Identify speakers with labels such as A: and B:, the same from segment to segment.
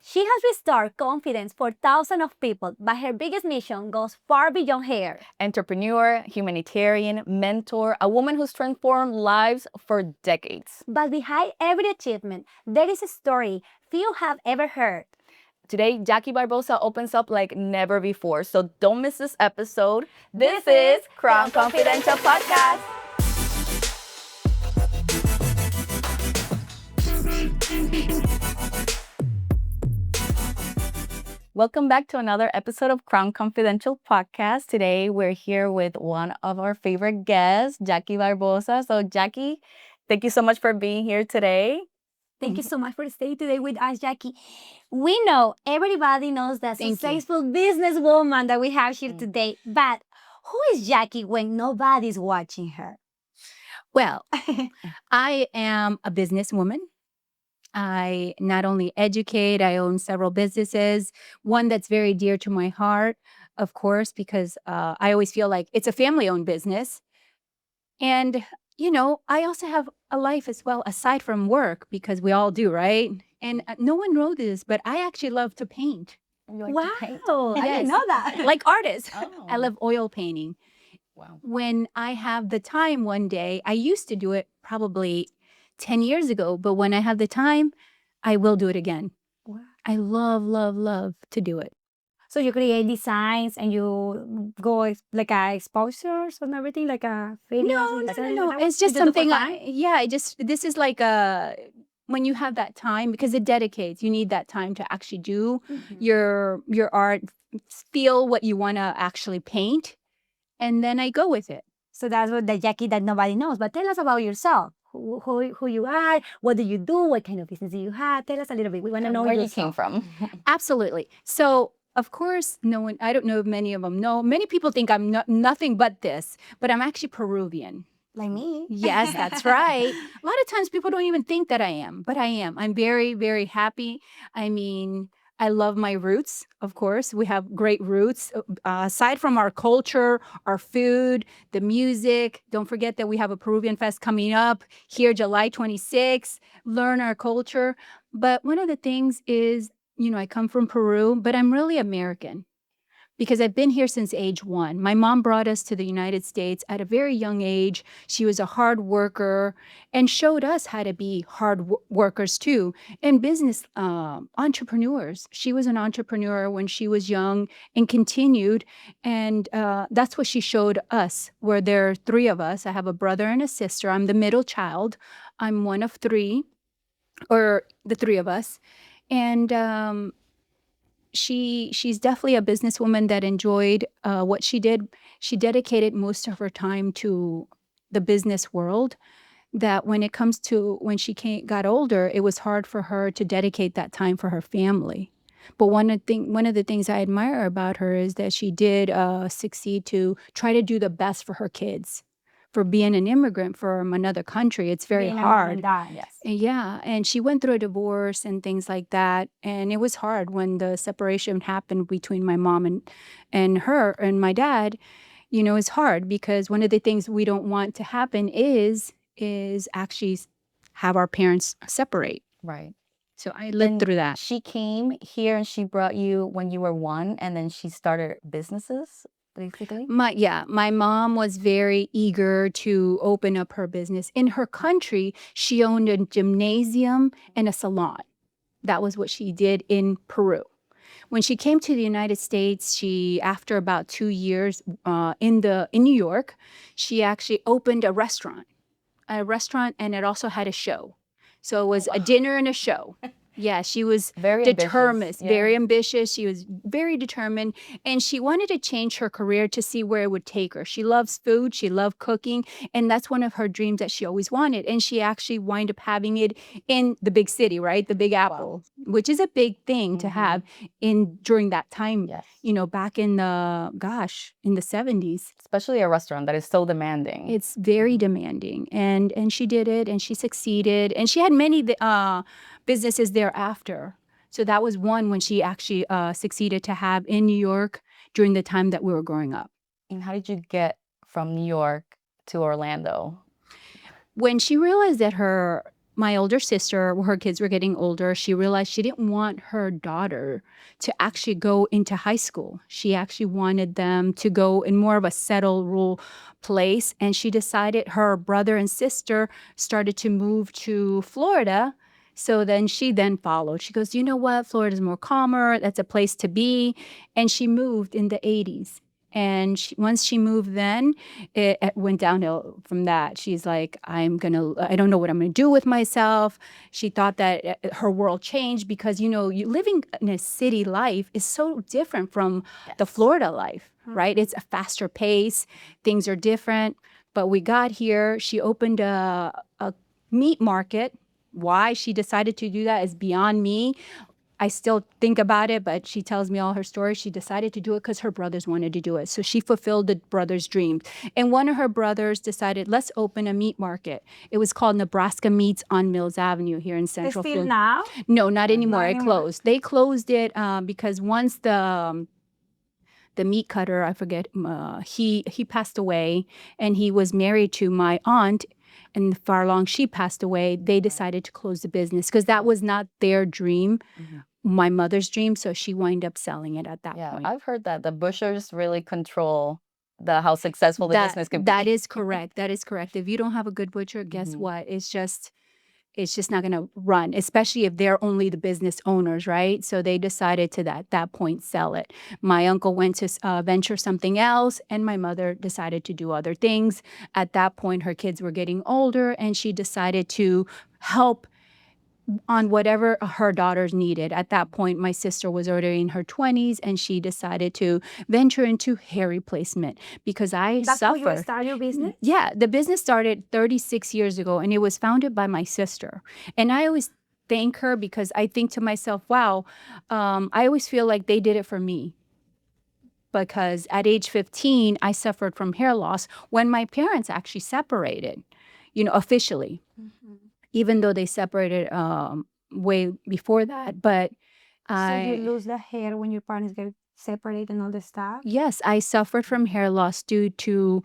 A: She has restored confidence for thousands of people, but her biggest mission goes far beyond hair.
B: Entrepreneur, humanitarian, mentor, a woman who's transformed lives for decades.
A: But behind every achievement, there is a story few have ever heard.
B: Today, Jackie Barboza opens up like never before, so don't miss this episode.
A: This is
B: Crown Confidential Podcast. Welcome back to another episode of Crown Confidential Podcast. Today, we're here with one of our favorite guests, Jackie Barboza. So, Jackie, thank you so much for being here today.
A: Thank you so much for staying today with us, Jackie. We know everybody knows the successful businesswoman that we have here today, but who is Jackie when nobody's watching her?
C: Well, I am a businesswoman. I not only educate, I own several businesses, one that's very dear to my heart, of course, because I always feel like it's a family-owned business. And, I also have a life as well, aside from work, because we all do, right? And no one knows this, but I actually love to paint.
A: Wow, I didn't know that.
C: Like artists.
B: Oh.
C: I love oil painting.
B: Wow.
C: When I have the time one day, I used to do it probably 10 years ago, but when I have the time, I will do it again.
A: Wow.
C: I love to do it.
A: So you create designs and you go like exposures and everything, like a videos?
C: No. It's just something. This is like when you have that time, because it dedicates. You need that time to actually do your art, feel what you want to actually paint, and then I go with it.
A: So that's what the Jackie that nobody knows. But tell us about yourself. Who you are? What do you do? What kind of business do you have? Tell us a little bit. We want to know
B: where you
A: yourself.
B: came from.
C: Absolutely. So, of course, I don't know if many of them know. Many people think I'm nothing but this, but I'm actually Peruvian.
A: Like me.
C: Yes, that's right. A lot of times people don't even think that I am, but I am. I'm very, very happy. I mean, I love my roots, of course. We have great roots. Aside from our culture, our food, the music, don't forget that we have a Peruvian Fest coming up here, July 26th. Learn our culture. But one of the things is, I come from Peru, but I'm really American because I've been here since age 1. My mom brought us to the United States at a very young age. She was a hard worker and showed us how to be hard workers too, and business entrepreneurs. She was an entrepreneur when she was young and continued, and that's what she showed us, where there are 3 of us. I have a brother and a sister. I'm the middle child. I'm one of 3, or the 3 of us. And she's definitely a businesswoman that enjoyed what she did. She dedicated most of her time to the business world, that when it comes to when she got older, it was hard for her to dedicate that time for her family. But one of the things I admire about her is that she did succeed to try to do the best for her kids. For being an immigrant from another country, it's very hard.
A: Yes.
C: Yeah, and she went through a divorce and things like that, and it was hard when the separation happened between my mom and her and my dad. It's hard because one of the things we don't want to happen is actually have our parents separate.
B: Right.
C: So I lived through that.
B: She came here and she brought you when you were 1, and then she started businesses, basically?
C: My mom was very eager to open up her business. In her country, she owned a gymnasium and a salon. That was what she did in Peru. When she came to the United States, after about 2 years in New York, she actually opened a restaurant, and it also had a show. So it was a dinner and a show. Yeah, she was
B: very
C: determined,
B: ambitious. Yeah.
C: very ambitious. She was very determined, and she wanted to change her career to see where it would take her. She loves food, she loved cooking, and that's one of her dreams that she always wanted. And she actually wound up having it in the big city, right? The Big Apple, which is a big thing to have during that time.
B: Yes.
C: Back in the 70s.
B: Especially a restaurant that is so demanding.
C: It's very demanding, and she did it, and she succeeded, and she had many businesses thereafter. So that was one when she actually succeeded to have in New York during the time that we were growing up.
B: And how did you get from New York to Orlando?
C: When she realized that her my older sister, her kids were getting older. She realized she didn't want her daughter to actually go into high school. She actually wanted them to go in more of a settled rural place. And she decided her brother and sister started to move to Florida. So then she followed. She goes, you know what? Florida's more calmer. That's a place to be. And she moved in the 80s. And once she moved, then it went downhill from that. She's like, I don't know what I'm going to do with myself. She thought that her world changed because, living in a city life is so different from the Florida life, right? It's a faster pace. Things are different. But we got here. She opened a meat market. Why she decided to do that is beyond me. I still think about it, but she tells me all her stories. She decided to do it because her brothers wanted to do it. So she fulfilled the brothers' dreams. And one of her brothers decided, let's open a meat market. It was called Nebraska Meats on Mills Avenue here in Central
A: Still
C: Florida.
A: now?
C: No, not anymore.
A: Not
C: It
A: anymore.
C: closed. They closed it because once the meat cutter, I forget, he passed away, and he was married to my aunt. And far along she passed away, they decided to close the business because that was not their dream. My mother's dream, so she wound up selling it at that point.
B: I've heard that the butchers really control how successful the business can be.
C: That is correct. That is correct. If you don't have a good butcher, guess what? It's just not going to run, especially if they're only the business owners, right? So they decided to that point sell it. My uncle went to venture something else, and my mother decided to do other things. At that point, her kids were getting older, and she decided to help on whatever her daughters needed. At that point, my sister was already in her 20s, and she decided to venture into hair replacement because
A: That's
C: suffered.
A: how you started your business?
C: Yeah, the business started 36 years ago, and it was founded by my sister. And I always thank her because I think to myself, wow, I always feel like they did it for me. Because at age 15, I suffered from hair loss when my parents actually separated, officially. Even though they separated way before that. But
A: So you lose the hair when your parents get separated and all this stuff?
C: Yes, I suffered from hair loss due to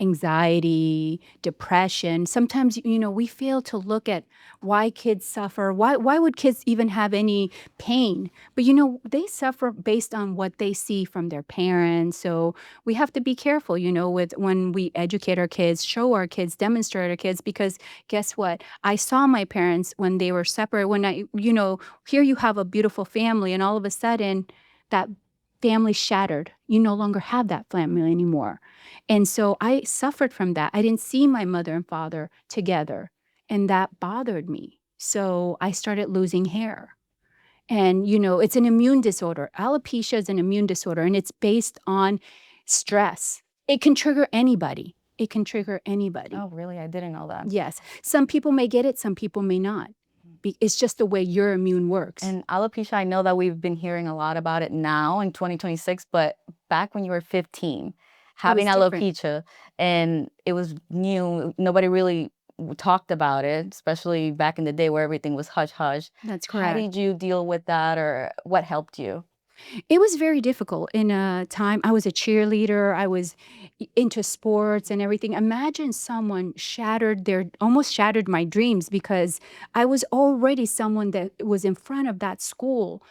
C: anxiety, depression. Sometimes, we fail to look at why kids suffer. Why would kids even have any pain? But, they suffer based on what they see from their parents. So we have to be careful, with when we educate our kids, show our kids, demonstrate our kids, because guess what? I saw my parents when they were separate. When here you have a beautiful family, and all of a sudden that family shattered. You no longer have that family anymore. And so I suffered from that. I didn't see my mother and father together, and that bothered me. So I started losing hair. And, it's an immune disorder. Alopecia is an immune disorder, and it's based on stress. It can trigger anybody.
B: Oh, really? I didn't know that.
C: Yes. Some people may get it, some people may not. It's just the way your immune works.
B: And alopecia, I know that we've been hearing a lot about it now in 2026, but back when you were 15, having alopecia, and it was new, nobody really talked about it, especially back in the day where everything was hush-hush.
C: That's correct.
B: How did you deal with that, or what helped you?
C: It was very difficult. In a time, I was a cheerleader. I was into sports and everything. Imagine someone almost shattered my dreams because I was already someone that was in front of that school.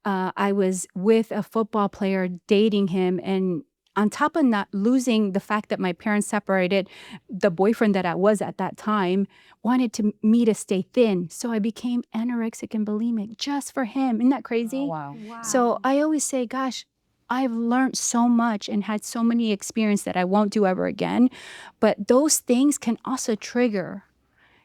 C: I was with a football player, dating him, and on top of not losing the fact that my parents separated, the boyfriend that I was at that time wanted me to stay thin. So I became anorexic and bulimic just for him. Isn't that crazy?
B: Oh, wow.
C: So I always say, gosh, I've learned so much and had so many experiences that I won't do ever again. But those things can also trigger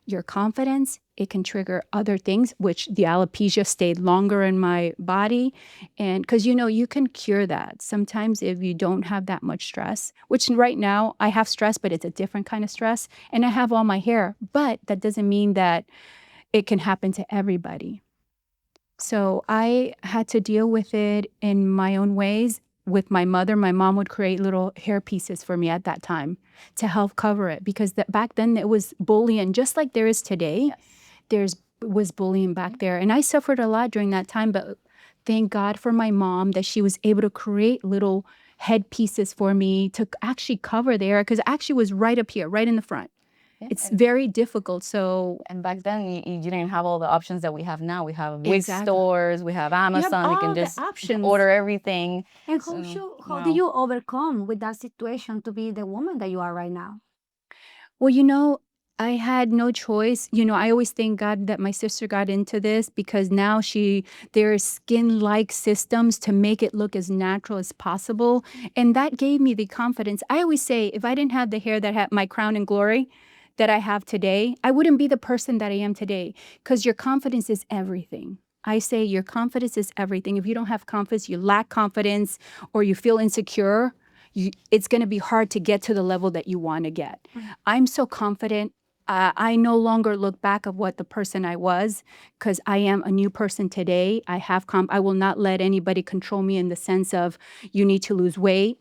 C: your confidence. It can trigger other things, which the alopecia stayed longer in my body. And because, you can cure that. Sometimes if you don't have that much stress, which right now I have stress, but it's a different kind of stress. And I have all my hair, but that doesn't mean that it can happen to everybody. So I had to deal with it in my own ways. With my mother, my mom would create little hair pieces for me at that time to help cover it, because back then it was bullying, just like there is today. Yes. Was bullying back there. And I suffered a lot during that time, but thank God for my mom that she was able to create little head pieces for me to actually cover there, because it actually was right up here, right in the front. It's very difficult. So,
B: and back then, you didn't have all the options that we have now. We have wig
C: Exactly.
B: stores, we have
C: you have
B: Amazon. You
C: all
B: can
C: the
B: just
C: options.
B: order everything.
A: And how did
B: wow.
A: you overcome with that situation to be the woman that you are right now?
C: Well, I had no choice. I always thank God that my sister got into this, because now there's skin-like systems to make it look as natural as possible. And that gave me the confidence. I always say, if I didn't have the hair that had my crown and glory that I have today, I wouldn't be the person that I am today, because your confidence is everything. I say your confidence is everything. If you don't have confidence, you lack confidence, or you feel insecure, it's going to be hard to get to the level that you want to get. I'm so confident. I no longer look back of what the person I was, because I am a new person today. I will not let anybody control me in the sense of you need to lose weight.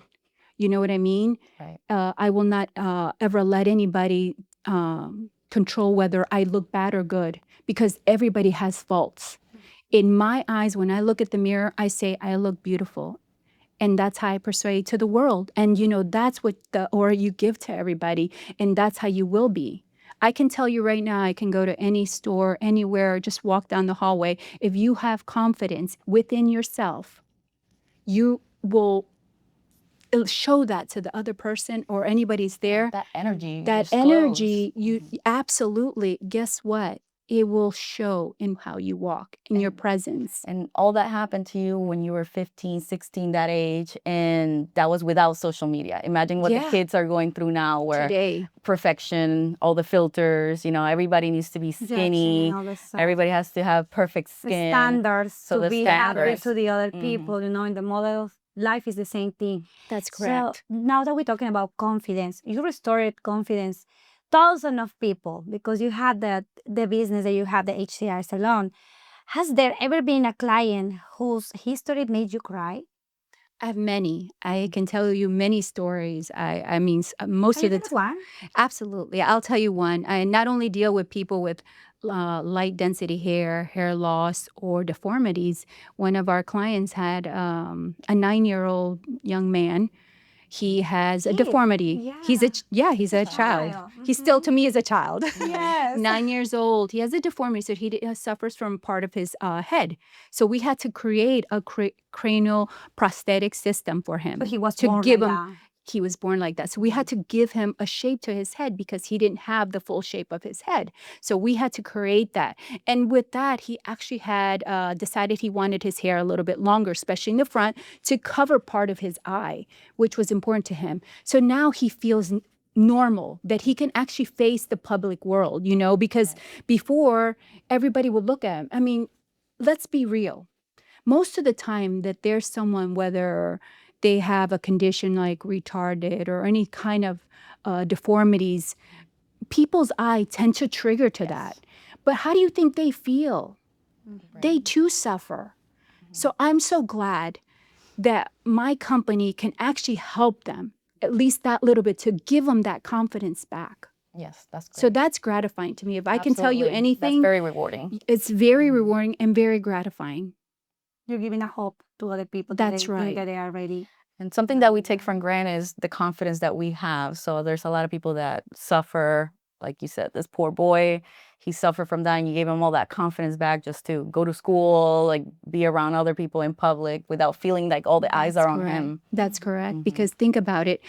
C: You know what I mean?
B: Right.
C: I will not ever let anybody control whether I look bad or good, because everybody has faults. In my eyes, when I look at the mirror, I say I look beautiful. And that's how I persuade to the world. And, that's what the aura you give to everybody. And that's how you will be. I can tell you right now, I can go to any store, anywhere, just walk down the hallway. If you have confidence within yourself, you will show that to the other person or anybody's there.
B: That energy.
C: That
B: just
C: energy,
B: glows.
C: you absolutely, guess what? It will show in how you walk, in your presence.
B: And all that happened to you when you were 15, 16, that age, and that was without social media. Imagine what the kids are going through now, where
C: Today,
B: perfection, all the filters, everybody needs to be skinny.
A: And all this stuff.
B: Everybody has to have perfect
A: The
B: skin.
A: standards
B: So
A: to
B: the
A: be happy
B: standards.
A: to the other people, in the model of life is the same thing.
C: that's
A: So
C: correct.
A: now that we're talking about confidence, you restored confidence thousands of people because you had the business that you had, the HCI salon. Has there ever been a client whose history made you cry?
C: I have many. I can tell you many stories. I mean, most
A: Can
C: of
A: you
C: the
A: tell us one?
C: Absolutely. I'll tell you one. I not only deal with people with light density hair loss, or deformities. One of our clients had a 9-year-old young man. He has a
A: Kid.
C: deformity. He's a child. He still to me is a child.
A: Yes.
C: 9 years old. He has a deformity, so he suffers from part of his head. So we had to create a cranial prosthetic system for him.
A: But he was
C: to
A: born
C: give
A: like
C: him.
A: that.
C: He was born like that. So we had to give him a shape to his head, because he didn't have the full shape of his head. So we had to create that. And with that, he actually had decided he wanted his hair a little bit longer, especially in the front, to cover part of his eye, which was important to him. So now he feels normal, that he can actually face the public world, because before, everybody would look at him. I mean, let's be real. Most of the time that there's someone, whether they have a condition like retarded or any kind of deformities, people's eye tend to trigger to that. But how do you think they feel? They too suffer. So I'm so glad that my company can actually help them, at least that little bit, to give them that confidence back.
B: Yes, that's great.
C: So that's gratifying to me. If I can tell you
B: Absolutely.
C: anything,
B: That's very rewarding.
C: it's very rewarding and very gratifying.
A: You're giving a hope to other people.
C: That's
A: that they
C: right.
A: think that they are ready.
B: And something that we take for granted is the confidence that we have. So there's a lot of people that suffer, like you said, this poor boy, he suffered from that, and you gave him all that confidence back just to go to school, like be around other people in public without feeling like all the eyes are on him.
C: That's correct. Because think about it,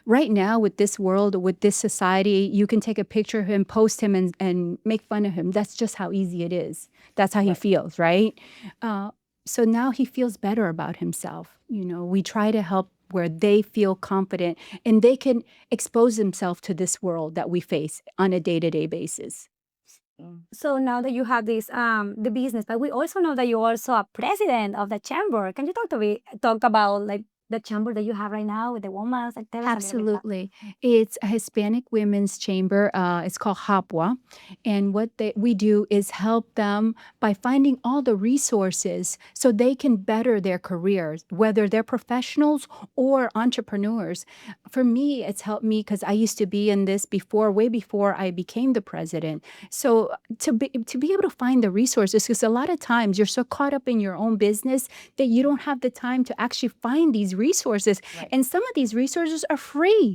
C: right now with this world, with this society, you can take a picture of him, post him, and make fun of him. That's just how easy it is. That's how he feels, right? So now he feels better about himself. We try to help where they feel confident and they can expose themselves to this world that we face on a day-to-day basis.
A: So now that you have this the business, but we also know that you're also a president of the chamber. Can you talk about like the chamber that you have right now with the women? Like, tell us a little bit about-
C: Absolutely. It's a Hispanic Women's Chamber. It's called HAPWA. And what we do is help them by finding all the resources so they can better their careers, whether they're professionals or entrepreneurs. For me, it's helped me because I used to be in this way before I became the president. So to be able to find the resources, because a lot of times you're so caught up in your own business that you don't have the time to actually find these resources.
B: Right.
C: And some of these resources are free.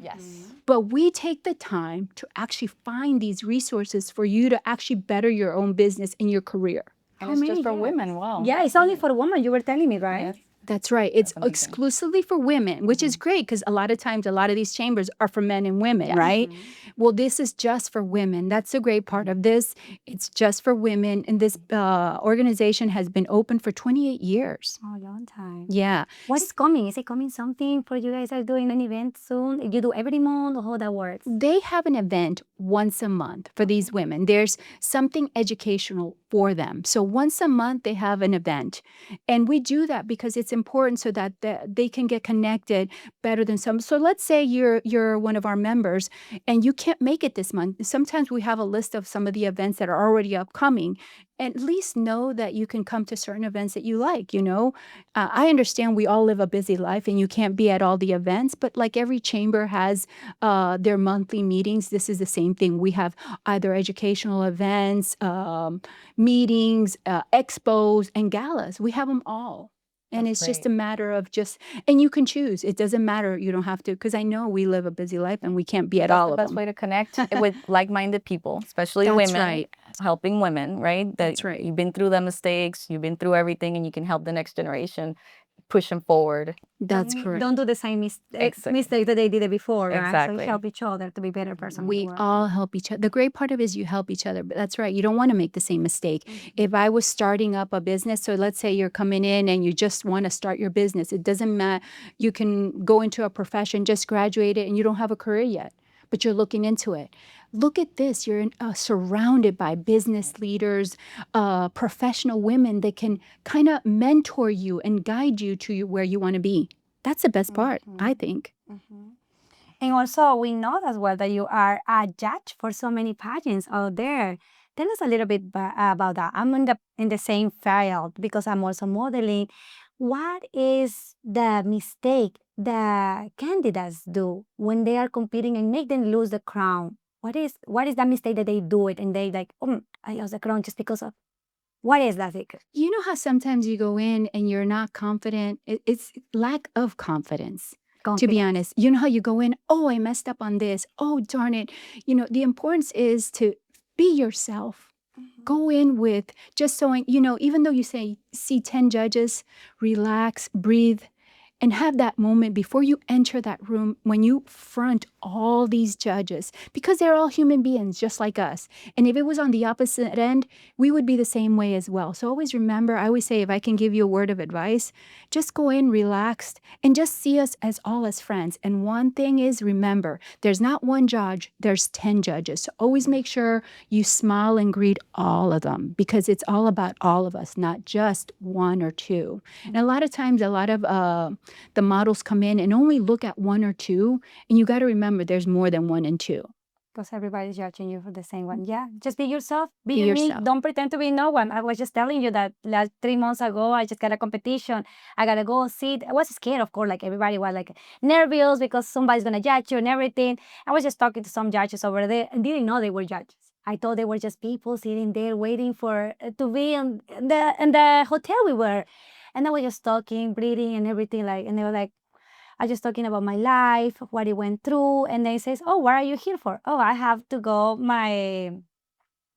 B: Yes.
C: But we take the time to actually find these resources for you to actually better your own business and your career.
B: And
A: How
B: it's
A: many
B: just for
A: years?
B: women. Wow.
A: Yeah, it's only for women. You were telling me, right?
B: Yes.
C: That's right. It's
B: amazing.
C: exclusively for women, which is great because a lot of times, a lot of these chambers are for men and women,
B: Yeah.
C: right? Well, this is just for women. That's the great part of this. It's just for women. And this organization has been open for 28 years.
A: Oh, long time.
C: Yeah.
A: What is coming? Is it coming something for you guys are doing an event soon? You do every month or how that works?
C: They have an event once a month for these women. There's something educational for them. So once a month, they have an event. And we do that because it's important so that they can get connected better than some. So let's say you're one of our members and you can't make it this month. Sometimes we have a list of some of the events that are already upcoming. And at least know that you can come to certain events that you like, I understand we all live a busy life and you can't be at all the events, but like every chamber has their monthly meetings. This is the same thing. We have either educational events, meetings, expos, and galas. We have them all. And
B: That's
C: it's just a
B: great.
C: matter of and you can choose. It doesn't matter. You don't have to, because I know we live a busy life and we can't be at
B: That's
C: all
B: the
C: of
B: best
C: them.
B: way to connect with like-minded people, especially
C: That's
B: women.
C: right.
B: Helping women, right? That
C: That's right.
B: You've been through the mistakes, you've been through everything, and you can help the next generation push them forward.
C: That's correct.
A: Don't do the same
B: Exactly.
A: mistake that they did before, right? So
B: Exactly.
A: you help each other to be better person.
C: We all help each other. The great part of it is you help each other. But that's right. You don't want to make the same mistake. If I was starting up a business, so let's say you're coming in and you just want to start your business. It doesn't matter. You can go into a profession, just graduated, and you don't have a career yet, but you're looking into it. Look at this. You're surrounded by business leaders, professional women that can kind of mentor you and guide you to where you want to be. That's the best part, I think.
A: And also, we know as well that you are a judge for so many pageants out there. Tell us a little bit about that. I'm in the same field because I'm also modeling. What is the mistake the candidates do when they are competing and make them lose the crown? What is that mistake that they do it and they like, I lost the crown just because of what is that secret?
C: You know how sometimes you go in and you're not confident? It's lack of confidence. To be honest, you know how you go in, oh, I messed up on this. Oh, darn it. The importance is to be yourself. Go in with just showing, even though you see 10 judges, relax, breathe, and have that moment before you enter that room when you front all these judges, because they're all human beings just like us. And if it was on the opposite end, we would be the same way as well. So always remember, I always say, if I can give you a word of advice, just go in relaxed and just see us as all as friends. And one thing is, remember, there's not one judge, there's 10 judges. So always make sure you smile and greet all of them, because it's all about all of us, not just one or two. And a lot of times, a lot of the models come in and only look at one or two, and you got to remember there's more than one and two.
A: Because everybody's judging you for the same one. Yeah, just be yourself. Be
C: Be
A: unique.
C: yourself.
A: Don't pretend to be no one. I was just telling you that 3 months ago, I just got a competition. I got to go sit. I was scared, of course, like everybody was like nervous because somebody's going to judge you and everything. I was just talking to some judges over there and didn't know they were judges. I thought they were just people sitting there waiting for to be in the hotel we were. And I was just talking, breathing and everything, and they were like, I just talking about my life, what it went through, and they says, "Oh, what are you here for?" "Oh, I have to go my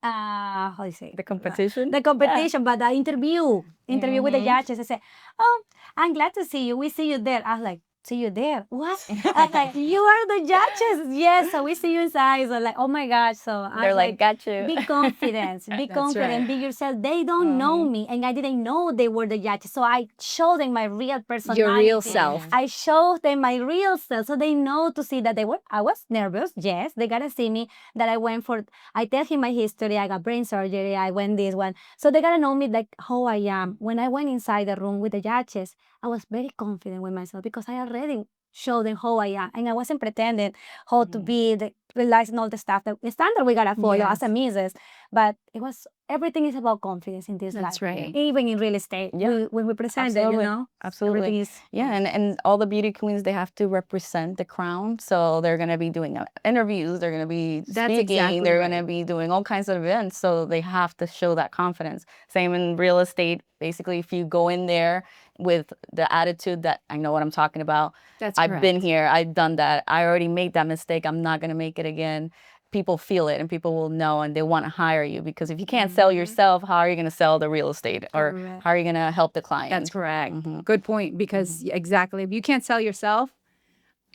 A: how do you say
B: The competition?
A: the competition, but the interview with the judges." I said, "Oh, I'm glad to see you. We see you there." I was like, "See you there? What?" I was like, "You are the judges?" "Yes." So we see you inside. So like, oh my gosh. So
B: They're like, got you.
A: be confident, be confident,
C: right.
A: be yourself. They don't know me, and I didn't know they were the judges. So I showed them my real personality.
C: Your real self.
A: I showed them my real self, so they know to see that I was nervous. Yes, they gotta see me that I went for. I tell him my history. I got brain surgery. I went this one, so they gotta know me like how I am. When I went inside the room with the judges, I was very confident with myself because I already showed them how I am, and I wasn't pretending how to be, realizing all the stuff that the standard we gotta follow as a missus. But it was everything is about confidence in this life.
C: That's right.
A: Even in real estate, when we present it,
B: Absolutely.
A: everything
B: Absolutely.
A: is
B: Yeah, and all the beauty queens, they have to represent the crown. So they're going to be doing interviews, they're going to be
C: That's
B: speaking,
C: exactly
B: they're
C: right.
B: going to be doing all kinds of events. So they have to show that confidence. Same in real estate. Basically, if you go in there with the attitude that I know what I'm talking about.
C: That's
B: I've
C: correct.
B: been here. I've done that. I already made that mistake. I'm not going to make it again. People feel it and people will know and they want to hire you, because if you can't sell yourself, how are you going to sell the real estate, or
A: Correct.
B: how are you going to help the client?
C: That's correct. Good point. Because exactly, if you can't sell yourself,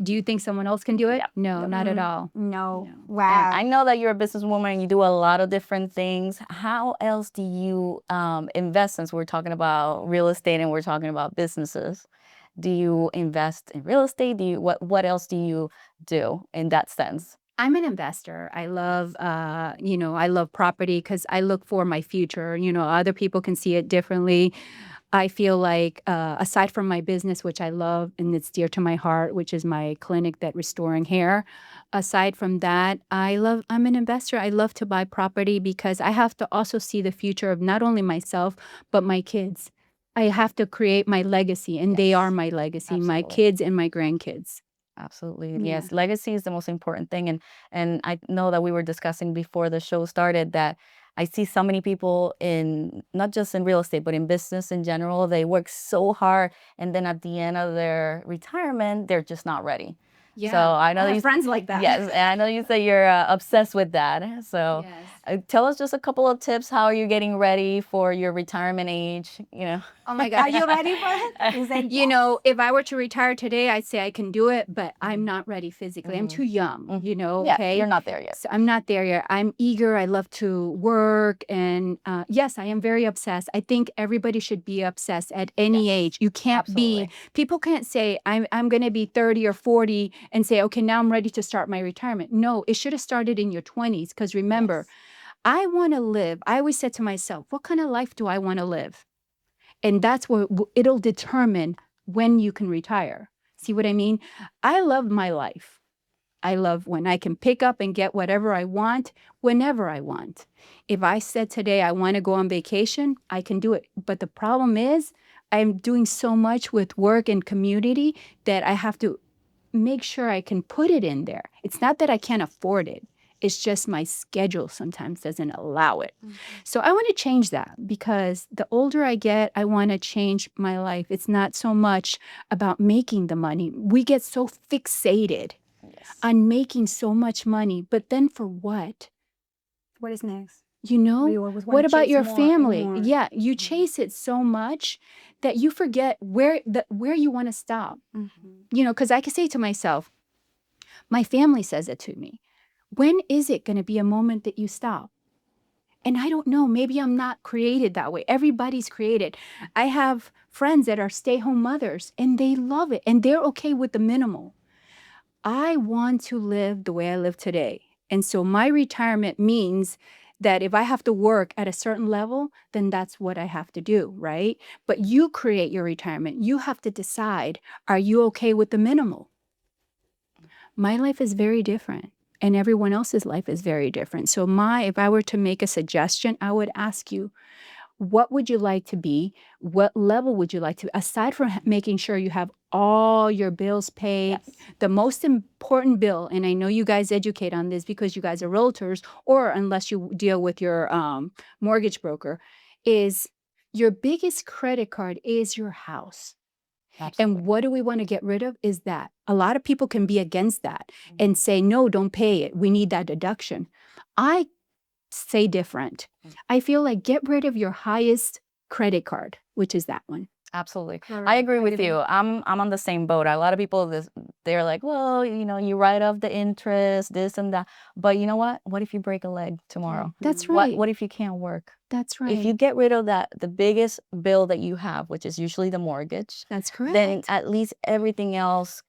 C: do you think someone else can do it?
B: Yep.
C: No, not at all.
A: No.
B: And
A: Wow.
B: I know that you're a businesswoman and you do a lot of different things. How else do you invest, since we're talking about real estate and we're talking about businesses? Do you invest in real estate? Do you what else do you do in that sense?
C: I'm an investor. I love, I love property because I look for my future. Other people can see it differently. I feel like, aside from my business, which I love and it's dear to my heart, which is my clinic that restoring hair. Aside from that, I'm an investor. I love to buy property because I have to also see the future of not only myself, but my kids. I have to create my legacy, and they are my legacy, my
B: Absolutely.
C: kids and my grandkids.
B: Absolutely.
C: Yeah.
B: Yes. Legacy is the most important thing. And I know that we were discussing before the show started that I see so many people in, not just in real estate, but in business in general. They work so hard, and then at the end of their retirement, they're just not ready.
C: Yeah.
B: So I know
C: have
B: you,
C: friends like that.
B: yes, and I know you say you're obsessed with that. So
C: Yes.
B: tell us just a couple of tips. How are you getting ready for your retirement age?
C: Oh my
A: Are
C: God.
A: you ready for it? You say,
C: If I were to retire today, I'd say I can do it, but I'm not ready physically. I'm too young,
B: Yeah,
C: okay?
B: you're not there yet.
C: So I'm not there yet. I'm eager. I love to work. And yes, I am very obsessed. I think everybody should be obsessed at any age. You can't
B: Absolutely.
C: people can't say, I'm going to be 30 or 40 and say, okay, now I'm ready to start my retirement. No, it should have started in your 20s. Because remember, I want to live. I always said to myself, what kind of life do I want to live? And that's what it'll determine when you can retire. See what I mean? I love my life. I love when I can pick up and get whatever I want, whenever I want. If I said today I want to go on vacation, I can do it. But the problem is, I'm doing so much with work and community that I have to make sure I can put it in there. It's not that I can't afford it. It's just my schedule sometimes doesn't allow it. So I want to change that, because the older I get, I want to change my life. It's not so much about making the money. We get so fixated on making so much money, but then for what?
A: what is next?
C: What about
A: chase
C: your
A: more and
C: family?
A: more.
C: Yeah, you chase it so much that you forget where you want to stop. Because I can say to myself, my family says it to me. When is it going to be a moment that you stop? And I don't know. Maybe I'm not created that way. Everybody's created. I have friends that are stay-home mothers, and they love it, and they're okay with the minimal. I want to live the way I live today. And so my retirement means that if I have to work at a certain level, then that's what I have to do, right? But you create your retirement. You have to decide, are you okay with the minimal? My life is very different, and everyone else's life is very different. So if I were to make a suggestion, I would ask you, what would you like to be? What level would you like to, aside from making sure you have all your bills paid? The most important bill, and I know you guys educate on this because you guys are realtors, or unless you deal with your mortgage broker, is your biggest credit card is your house. And what do we want to get rid of is that. A lot of people can be against that and say, no, don't pay it. We need that deduction. I say different. I feel like get rid of your highest credit card, which is that one.
B: Absolutely.
A: Correct.
B: I agree with you. I'm on the same boat. A lot of people, they're like, well, you write off the interest, this and that. But you know what? What if you break a leg tomorrow?
C: That's right.
B: What if you can't work?
C: That's right.
B: If you get rid of the biggest bill that you have, which is usually the mortgage,
C: That's correct.
B: then at least everything else,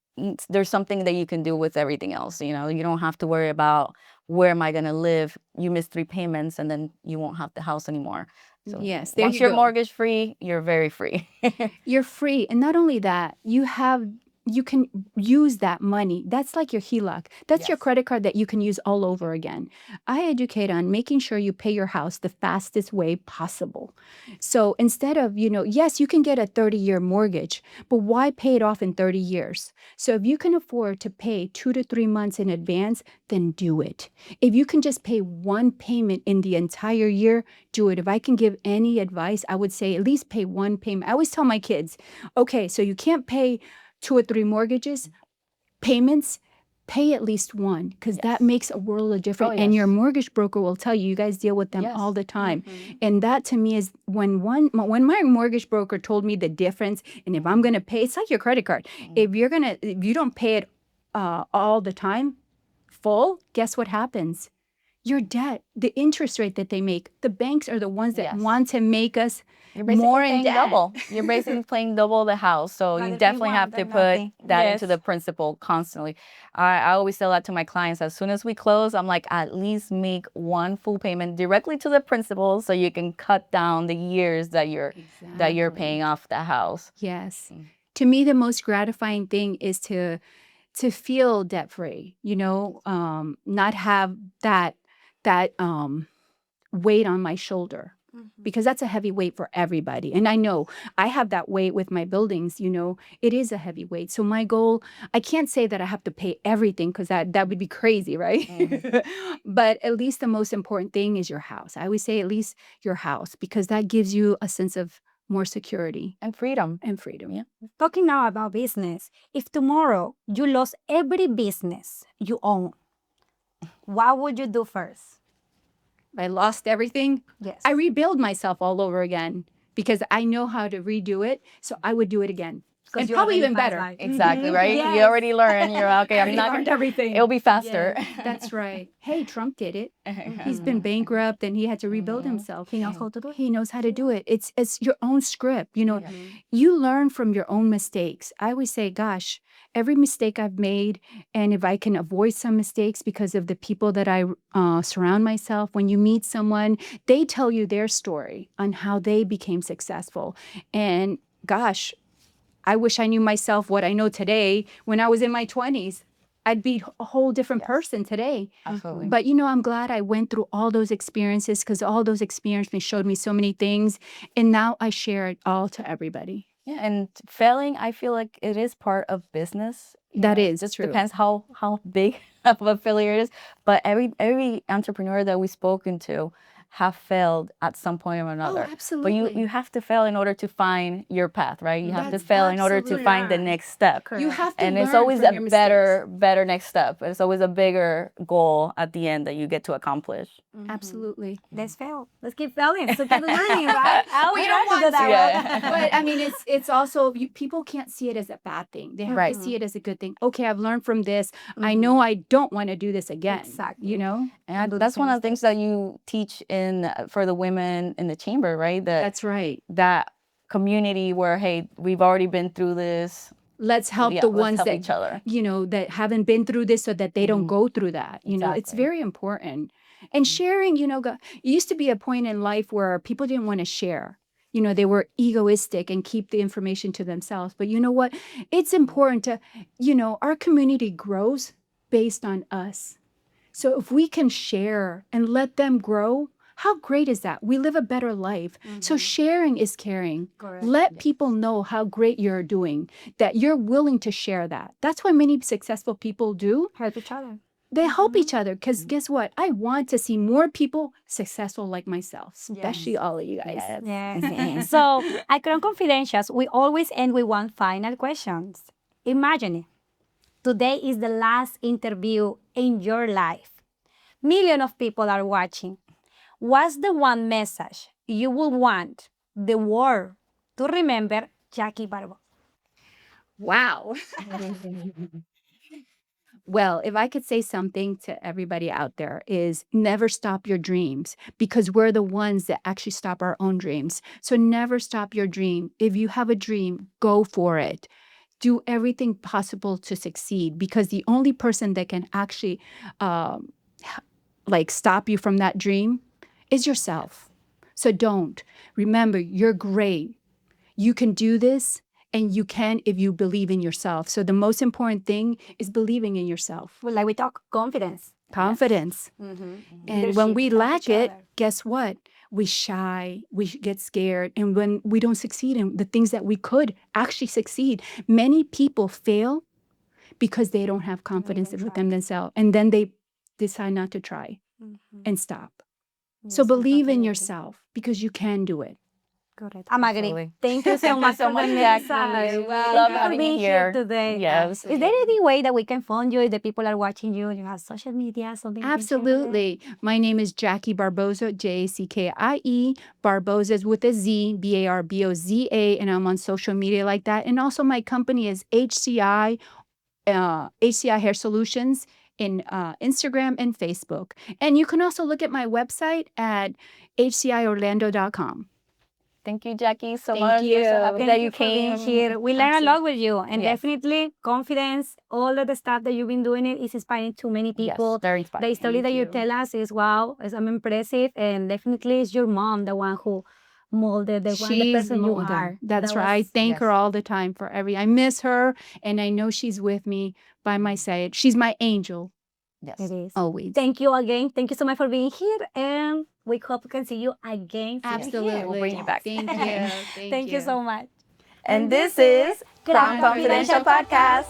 B: there's something that you can do with everything else. You don't have to worry about where am I going to live. You miss 3 payments and then you won't have the house anymore. So
C: yes, there
B: once
C: you
B: you're
C: go.
B: mortgage free, you're very free.
C: You're free. And not only that, you have you can use that money. That's like your HELOC. That's your credit card that you can use all over again. I educate on making sure you pay your house the fastest way possible. So instead of, yes, you can get a 30-year mortgage, but why pay it off in 30 years? So if you can afford to pay 2 to 3 months in advance, then do it. If you can just pay one payment in the entire year, do it. If I can give any advice, I would say at least pay one payment. I always tell my kids, okay, so you can't pay 2 or 3 mortgages, payments, pay at least one, because that makes a world of difference. And your mortgage broker will tell you, you guys deal with them all the time. And that to me is when my mortgage broker told me the difference, and if I'm going to pay, it's like your credit card. If you don't pay it all the time, full, guess what happens? Your debt, the interest rate that they make, the banks are the ones that want to make us more in debt.
B: Double. You're basically paying double the house. So you definitely have to put that into the principal constantly. I always tell that to my clients. As soon as we close, I'm like, at least make one full payment directly to the principal so you can cut down the years that you're paying off the house.
C: Yes. To me, the most gratifying thing is to feel debt free, not have that weight on my shoulder, because that's a heavy weight for everybody. And I know I have that weight with my buildings, it is a heavy weight. So my goal, I can't say that I have to pay everything, because that would be crazy, right? But at least the most important thing is your house. I always say at least your house, because that gives you a sense of more security
B: and freedom.
C: Yeah.
A: Talking now about business, if tomorrow you lost every business you own, what would you do first?
C: I lost everything.
A: Yes.
C: I rebuild myself all over again, because I know how to redo it. So I would do it again. And probably even better.
B: Exactly, right? You already learned. You're okay.
C: I learned everything.
B: It'll be faster.
C: That's right. Hey, Trump did it. He's been bankrupt and he had to rebuild himself.
A: He knows how to do it.
C: He knows how to do it. It's your own script. You learn from your own mistakes. I always say, gosh, every mistake I've made, and if I can avoid some mistakes because of the people that I surround myself, when you meet someone, they tell you their story on how they became successful. And gosh, I wish I knew myself what I know today when I was in my 20s. I'd be a whole different person today.
B: Absolutely.
C: But, I'm glad I went through all those experiences, because all those experiences showed me so many things. And now I share it all to everybody.
B: Yeah, and failing, I feel like it is part of business.
C: That is
B: just
C: true.
B: Depends how big of a failure it is. But every entrepreneur that we've spoken to have failed at some point or another.
C: Oh, absolutely.
B: But you have to fail in order to find your path, right? You have to fail in order to find the next step.
C: You have to
B: and
C: learn
B: it's always
C: from
B: a
C: your
B: better next step. It's always a bigger goal at the end that you get to accomplish.
C: Absolutely.
A: Let's fail. Let's keep failing. So keep learning, right?
C: We don't want to.
B: Yeah.
C: But I mean, it's also, people can't see it as a bad thing. They have to see it as a good thing. Okay, I've learned from this. I know I don't want to do this again.
A: Exactly.
B: And that's one of the things that you teach for the women in the chamber, right?
C: That's right.
B: That community where, hey, we've already been through this.
C: Let's help the ones
B: help
C: that
B: each other.
C: That haven't been through this, so that they don't go through that. It's very important. And sharing, it used to be a point in life where people didn't want to share. They were egoistic and keep the information to themselves. But you know what? It's important to, our community grows based on us. So if we can share and let them grow, how great is that? We live a better life. So sharing is caring.
A: Correct.
C: Let people know how great you're doing, that you're willing to share that. That's what many successful people do.
A: Help each other.
C: They help each other, because guess what? I want to see more people successful like myself, especially all of you guys.
A: Yes. So at Crown Confidentials, we always end with one final question. Imagine it. Today is the last interview in your life. Millions of people are watching. What's the one message you would want the world to remember Jackie Barboza?
C: Wow. Well, if I could say something to everybody out there, is never stop your dreams, because we're the ones that actually stop our own dreams. So never stop your dream. If you have a dream, go for it. Do everything possible to succeed, because the only person that can actually stop you from that dream is yourself. So don't. Remember, you're great. You can do this. And you can if you believe in yourself. So the most important thing is believing in yourself.
A: Well, like we talk confidence.
C: Confidence. And when we
A: Leadership, help
C: lack
A: each
C: it,
A: other.
C: guess what? We shy, we get scared. And when we don't succeed in the things that we could actually succeed, many people fail because they don't have confidence
A: even
C: within
A: try.
C: themselves. And then they decide not to try and stop. So
A: Yes, I
C: believe in
A: totally agree.
C: yourself because you can do it.
A: Correct. I'm agree.
B: Absolutely.
A: Thank you so
B: Thank you
A: much
B: so
A: for
B: much,
A: the
B: Jackie.
A: message.
B: We
A: Thank
B: love
A: you for
B: having you
A: being
B: here.
A: today.
B: Yes.
A: Is there any way that we can find you if the people are watching you? You have social media, something you can share with them?
C: Absolutely. My name is Jackie Barboza, Jackie. Barboza is with a Z, Barboza, and I'm on social media like that. And also my company is HCI Hair Solutions in Instagram and Facebook. And you can also look at my website at hciorlando.com.
B: Thank you, Jackie, so
C: Thank
B: much. We're so
C: you.
B: happy
A: Thank
B: that
A: you
B: you
A: for being
B: came.
A: here. We learn a lot with you, and
B: Yes.
A: definitely confidence. All of the stuff that you've been doing it is inspiring to many people.
B: Yes, very inspiring.
A: The story
C: Thank
A: that you
C: you.
A: tell us is wow, I'm impressive, and definitely it's your mom, the one who molded the person you are.
C: That's
A: That
C: right. I
A: was-
C: thank her
B: Yes.
C: all the time for I miss her, and I know she's with me by my side. She's my angel
B: Yes.
A: It is.
C: always.
A: Thank you again. Thank you so much for being here, and we hope we can see you again. soon here.
C: Absolutely.
B: We'll bring you back.
C: Thank you.
A: Thank you so much.
B: And this is Crown Confidential Podcast.